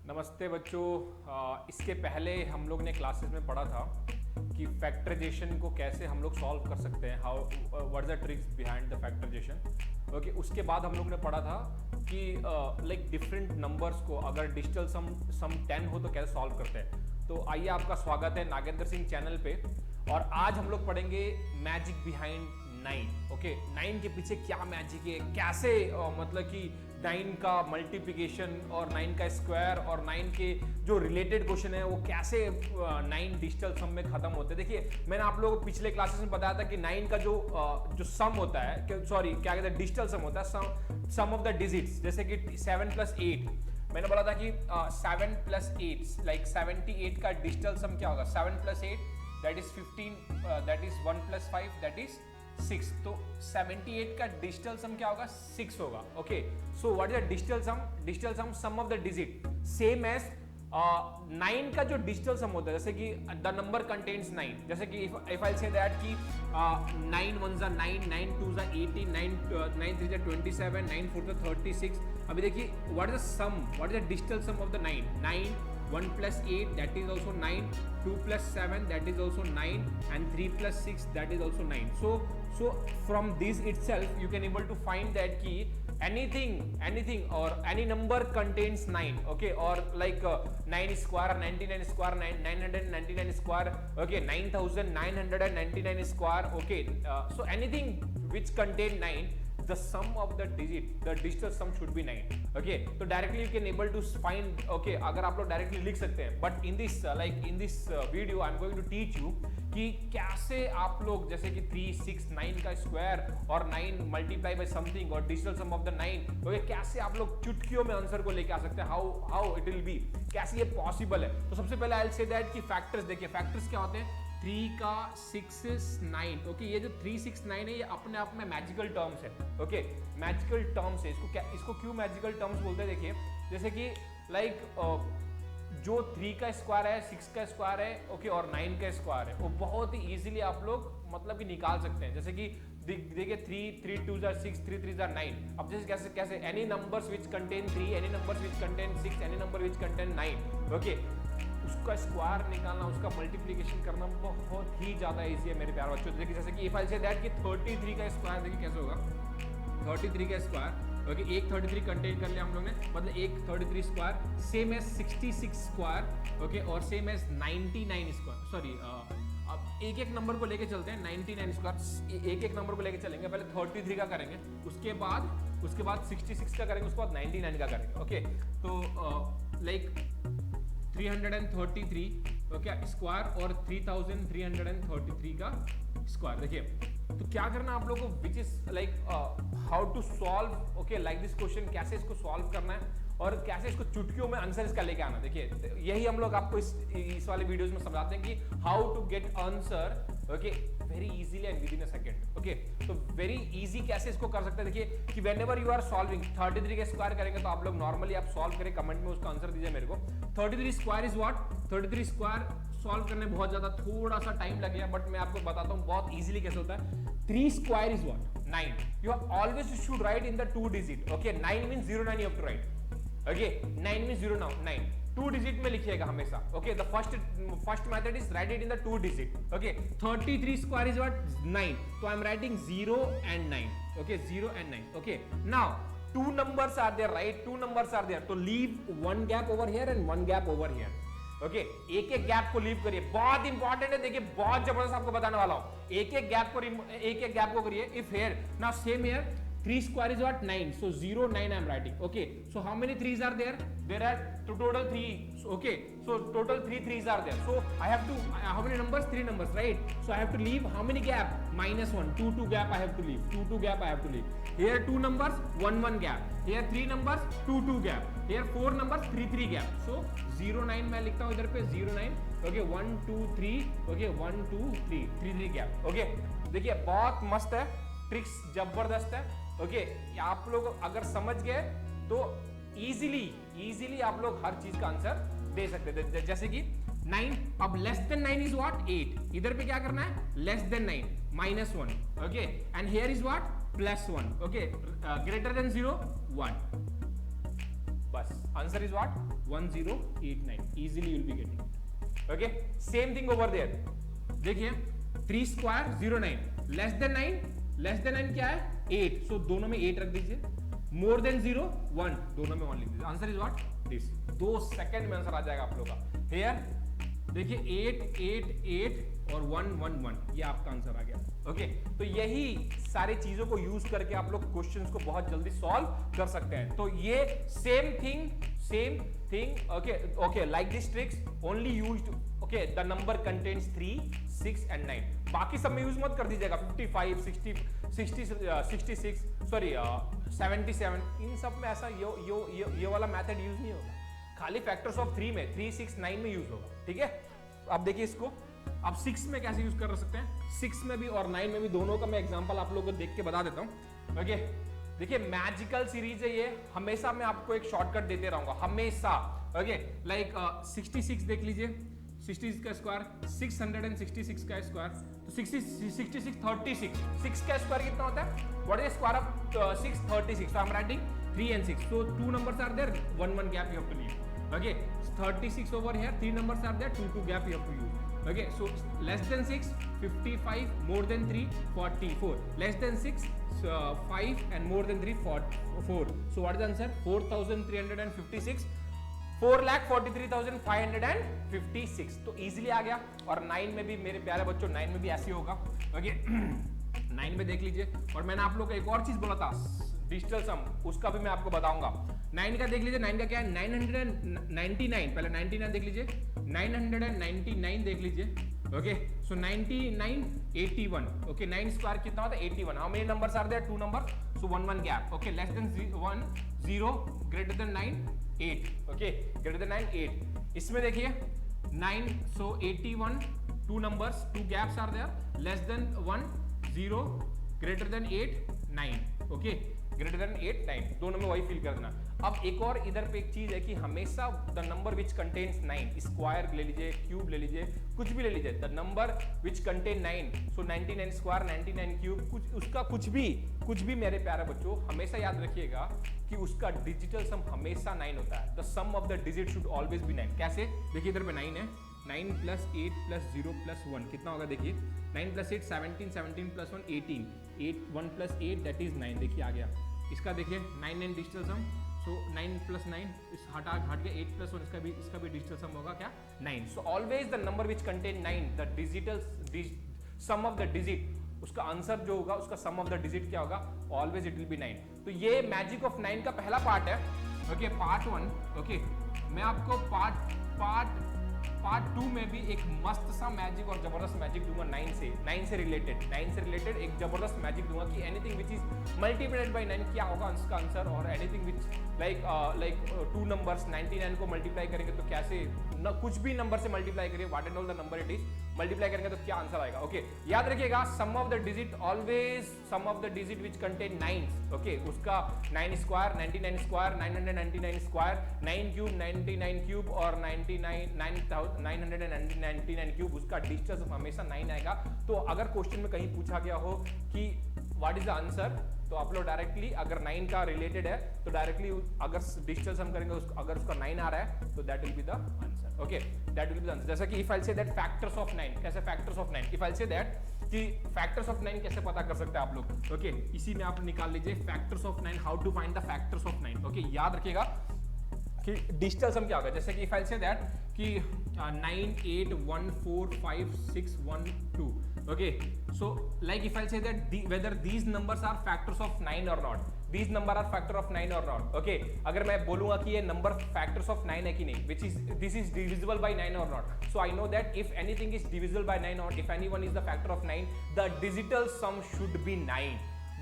नमस्ते बच्चों। इसके पहले हम लोग ने क्लासेस में पढ़ा था कि फैक्टराइजेशन को कैसे हम लोग सॉल्व कर सकते हैं, how what is the tricks behind the factorisation. Okay, उसके बाद हम लोग ने पढ़ा था कि लाइक डिफरेंट नंबर्स को अगर डिजिटल सम 10 हो तो कैसे सॉल्व करते हैं। तो आइए, आपका स्वागत है नागेंद्र सिंह चैनल पे। और आज हम लोग पढ़ेंगे मैजिक बिहाइंड 9। ओके, 9 के पीछे क्या मैजिक है, कैसे मतलब कि 9 का मल्टीप्लिकेशन और 9 का स्क्वायर और 9 के जो रिलेटेड क्वेश्चन है वो कैसे 9 डिजिटल सम में खत्म होते हैं। देखिए, मैंने आप लोगों को पिछले क्लासेस में बताया था कि 9 का जो सम होता है, सॉरी क्या कहते हैं, डिजिटल सम होता है, सम ऑफ द डिजिट्स। जैसे कि 7 + 8 मैंने बोला था कि 7 + 8 लाइक 78 का डिजिटल सम क्या होगा। 7 + 8 that is 15, that is 1 + 5 that is 6। तो 78 का डिजिटल सम क्या होगा, 6 होगा। Okay, so what is the digital sum? Digital sum of the digit same as 9 का जो डिजिटल सम होता है, जैसे कि द नंबर कंटेन्स 9। जैसे कि इफ आई से दैट कि 9 1 = 9, 9 2 = 18, 9 3 = 27, 9 4 = 36। अभी देखिए, what is the sum, what is the digital sum of the 9? 1 + 8 that is also 9, 2 + 7 that is also 9, and 3 + 6 that is also 9. So from this itself you can able to find that ki anything or any number contains 9. Okay, or like 9 square, 99 square, 999 square. Okay, 9999 square. Okay, so anything which contain 9, the sum of the digit, the digital sum should be 9. Okay, so directly you can able to find. Okay, अगर आप लोग directly लिख सकते हैं, but in this video I'm going to teach you कि कैसे आप लोग, जैसे कि 3 6 9 का स्क्वायर और 9 मल्टीप्लाई बाय समथिंग और digital sum of the 9, okay, कैसे आप लोग चुटकियों में आंसर को लेके आ सकते हैं, हाउ इट विल बी, कैसे ये पॉसिबल है। तो सबसे पहले आई विल से दैट कि फैक्टर्स देखिए, फैक्टर्स क्या होते हैं। 3 का 6 9। ओके, ये जो 3 6 9 है ये अपने आप में मैजिकल टर्म्स है। ओके, मैजिकल टर्म्स है। इसको क्यों मैजिकल टर्म्स बोलते हैं? देखिए, जैसे कि लाइक जो 3 का स्क्वायर है, 6 का स्क्वायर है, ओके, और 9 का स्क्वायर है, वो बहुत ही इजीली आप लोग मतलब कि निकाल सकते हैं। जैसे कि देखिए 3 2 = 6, 3 3 = 9। अब जैसे कैसे any numbers which contain 3, any numbers which contain 6, any number which contain 9। Okay, उसका स्क्वायर निकालना, उसका मल्टीप्लिकेशन करना बहुत ही ज्यादा इजी है मेरे प्यारे बच्चों। देखिए, जैसे कि इफ आई से दैट कि 33 का स्क्वायर, देखिए कैसे होगा। 33 का स्क्वायर, ओके, एक 33 कंटेन कर लिया हम लोग ने, मतलब एक 33 square same as 66 square. Okay, और सेम एज 99 स्क्वायर। सॉरी, अब एक नंबर को लेके चलते हैं। 99 स्क्वायर एक नंबर को लेके चलेंगे। पहले 33 का करेंगे, उसके बाद 66 का करेंगे, उसके बाद 99 का करेंगे। ओके, तो लाइक 333 ओके स्क्वायर और 3333 का स्क्वायर। देखिए, तो क्या करना आप लोगों को, which is like how to solve, okay, like this question, कैसे इसको सॉल्व करना है और कैसे इसको चुटकियों में आंसर इसका लेके आना। देखिए, यही हम लोग आपको इस वाले वीडियोस में समझाते हैं कि how to get answer, okay, very easily and within a second. Okay, तो वेरी इजी कैसे इसको कर सकते हैं। देखिए कि व्हेनेवर यू आर सॉल्विंग 33 का स्क्वायर करेंगे, तो आप लोग नॉर्मली आप सॉल्व करें, कमेंट में उसका आंसर दीजिए मेरे को। 33 square is what? 33 square solve करने बहुत ज्यादा थोड़ा सा टाइम लगेगा, बट मैं आपको बताता हूँ बहुत इजीली कैसे होता है। 3 square is what? 9। You always should write in the 2 digit. Okay, 9 means 09 you have to write. Okay, 9 means 09 2 digit में लिखिएगा हमेशा। Okay, the first method is write it in the 2 digit. Okay, 33 square is what? 9। तो I am writing 0 and 9। Okay, 0 and 9। Okay, now 2 numbers are there, right? 2 numbers are there, तो leave 1 gap over here and 1 gap over here। Okay, एक gap को leave करिए, बहुत important है। देखिए, बहुत जबरदस्त आपको बताने वाला हूं। एक गैप को करिए। If here now same here 3 square is what? 9. So 0 9 I am writing. Okay, so how many 3s are there? There are total 3. Okay, so total 3 3s are there. So I have to how many numbers? 3 numbers, right? So I have to leave how many gap? -1. 2 gap I have to leave. 2 gap I have to leave. Here 2 numbers, 1 gap. Here 3 numbers, 2 gap. Here 4 numbers, 3 gap. So 0 9 मैं लिखता हूँ इधर पे 0 9. Okay, 1 2 3. Okay, 1 2 3 3 gap. Okay, देखिए बहुत मस्त है, tricks जबरदस्त है। ओके, आप लोग अगर समझ गए तो इजीली आप लोग हर चीज का आंसर दे सकते थे। जैसे कि 9, अब लेस देन 9 इज व्हाट? 8। इधर पे क्या करना है? Less than 9 -1। Okay, and here is what? +1। Okay, greater than 0 1। बस answer is what 1089. Easily you will be getting. Okay, same thing over there. देखिए 3 स्क्वायर 09 लेस देन 9 क्या है 8. सो दोनों में 8 रख दीजिए. मोर देन 0 1 दोनों में 1 लिख दीजिए. Answer is what this. 2 second में आंसर आ जाएगा आप लोगों का. हियर देखिए 8 8 8 और 1 1 1 ये आपका आंसर आ गया. ओके, तो यही सारी चीजों को यूज करके आप लोग क्वेश्चंस को बहुत जल्दी सॉल्व कर सकते हैं. तो ये same thing okay like this tricks only used. Okay, the number contains 3 6 and 9. बाकी सब में यूज मत कर दीजिएगा. 55 60 66 सॉरी 77 इन सब में ऐसा ये वाला मेथड यूज नहीं होगा. खाली फैक्टर्स ऑफ 3 में 3 6 9 में यूज होगा. ठीक है, अब देखिए इसको आप 6 में कैसे यूज कर सकते हैं. 6 में भी और 9 में भी दोनों का मैं एग्जांपल आप लोगों को देख के बता देता हूं. ओके, देखिए मैजिकल सीरीज है ये. हमेशा मैं आपको एक शॉर्टकट देते रहूंगा हमेशा. ओके, लाइक 66 देख लीजिए. 66 का स्क्वायर 666 का स्क्वायर. तो 66 36 6 का स्क्वायर कितना होता है. What is square of 6 36. So I am writing 3 and 6. So 2 numbers are there, 1 1 gap you have to leave. Okay, 36 over here, 3 numbers are there, 2 2 gap you have to use. Okay, so less than 6 55, more than 3 44, less than 6 5 and more than 3 4. So what is the answer? 4356, 4,43,556. तो easily आ गया. और 9 में भी मेरे प्यारे बच्चों 9 में भी ऐसे होगा. Okay, 9 में देख लीजिए. और मैंने आप लोग को एक और चीज बोला था डिजिटल सम, उसका भी मैं आपको बताऊंगा. 9 का देख लीजिए. 9 का क्या है 999. पहले 99 देख लीजिए. 999 देख लीजिए. ओके, सो 99 81. ओके, 9 स्क्वायर कितना होता है 81. How many numbers are there 2 number. So 1 1 gap. Okay, less than 1 0 greater than 9 8. Okay, greater than 9 8. इसमें देखिए 9 so 81 2 numbers 2 gaps are there. Less than 1 0 greater than 8 9. Okay, greater than 8 9 दोनों में वही fill कर देना. अब एक और इधर पे एक चीज है कि हमेशा the number which contains 9 square ले लीजिए, क्यूब ले लीजिए, कुछ भी ले लीजिए. The number which contain 9 so 99 square 99 cube कुछ उसका कुछ भी मेरे प्यारे बच्चों हमेशा याद रखिएगा कि उसका डिजिटल सम हमेशा 9 होता है. The sum of the digit should always be 9. कैसे देखिए इधर पे 9 है. 9 + 8 + 0 + 1 कितना होगा देखिए. 9 + 8 17 17 + 1 18 8 1 + 8 दैट इज 9. देखिए आ गया. इसका देखिए 9 9 डिजिटल सम. सो 9 + 9 इस हट के 8 + 1 इसका भी डिजिटल सम होगा क्या 9. So always the number which contain 9 the digital sum of the digit उसका आंसर जो होगा उसका सम ऑफ द डिजिट क्या होगा ऑलवेज इट विल बी 9. तो ये मैजिक ऑफ 9 का पहला पार्ट है. Okay, part 1. ओके, मैं आपको पार्ट 2 में भी एक मस्त सा मैजिक और जबरदस्त मैजिक दूंगा 9 से रिलेटेड एक जबरदस्त मैजिक दूंगा कि anything which is multiplied by 9 क्या होगा उसका आंसर. और एनीथिंग विच लाइक 2 नंबर्स 99 को मल्टीप्लाई करेंगे तो कैसे कुछ भी नंबर से मल्टीप्लाई करिए what and all the number it is multiply करेंगे तो क्या आंसर आएगा. ओके, याद रखिएगा sum of the digit always sum of the digit which contain 9. Okay, उसका 9 square 99 square 999 square 9 cube 99 cube और 999 क्यूब उसका डिजिटल सम हमेशा 9 आएगा. तो अगर क्वेश्चन में कहीं पूछा गया हो कि व्हाट इज द आंसर तो आप लोग डायरेक्टली अगर 9 का रिलेटेड है तो डायरेक्टली अगर डिजिटल सम करेंगे अगर उसका 9 आ रहा है तो that will be the answer. Okay, that will be the answer. जैसा कि if I say that factors of 9 कैसे factors of 9 if I say that कि फैक्टर्स ऑफ 9 कैसे पता कर सकते हैं आप लोग. ओके, इसी में आप निकाल लीजिए factors of 9 how to find the factors of 9. Okay, याद रखिएगा कि डिजिटल सम क्या होगा. जैसे कि इफ आई से दैट कि 9 8 1 4 5 6 1 2. Okay, so like if I say that whether these numbers are factors of 9 or not, these number are factor of 9 or not. Okay, अगर मैं बोलूँगा कि ये number factors of 9 है कि नहीं, which is this is divisible by 9 or not, so I know that if anything is divisible by 9 or if anyone is the factor of 9, the digital sum should be 9.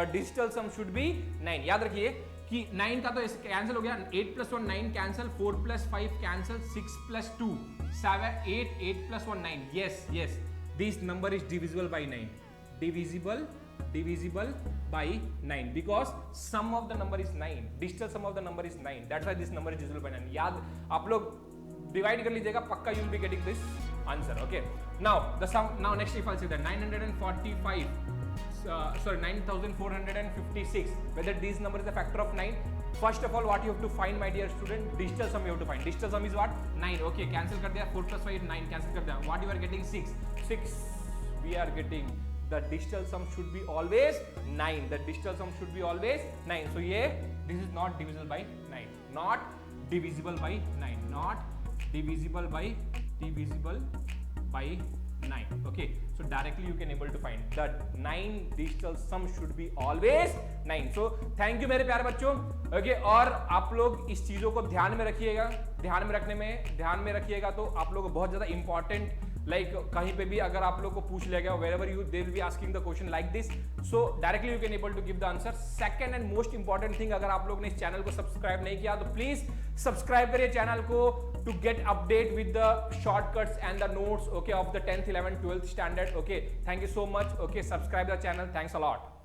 The digital sum should be 9. याद रखिए कि 9 का तो cancel हो गया. 8 + 1 9 cancel, 4 + 5 cancel, 6 + 2 7 8 8 + 1 9. Yes. This number is divisible by 9. Divisible by 9 because sum of the number is 9. Digital sum of the number is 9. That's why this number is divisible by 9. याद आप लोग डिवाइड कर लीजिएगा पक्का you will be getting this answer. Okay. Now the sum. Now next if I say that 945. 9456. Whether these number is a factor of 9. First of all, what you have to find, my dear student, digital sum you have to find. Digital sum is what? 9. Okay, cancel कर दिया. 4 plus 5 9 cancel कर दिया. What you are getting? 6. 6 we are getting. The digital sum should be always 9. The digital sum should be always 9. So ये this is not divisible by 9. Not divisible by 9. Not divisible by 9. Okay, so directly you can able to find that 9 digital sum should be always 9. So thank you मेरे प्यारे बच्चों. Okay, और आप लोग इस चीजों को ध्यान में रखिएगा. ध्यान में रखिएगा तो आप लोग बहुत ज्यादा इंपॉर्टेंट कहीं पे भी अगर आप लोग को पूछ लेगा wherever you they will be asking the question like this, so directly you can able to give the answer. Second and most important thing, अगर आप लोग ने इस चैनल को सब्सक्राइब नहीं किया तो प्लीज सब्सक्राइब करिए चैनल को to get update with the shortcuts and the notes, okay, of the 10th 11th 12th standard. Okay, thank you so much. Okay, subscribe the channel. Thanks a lot.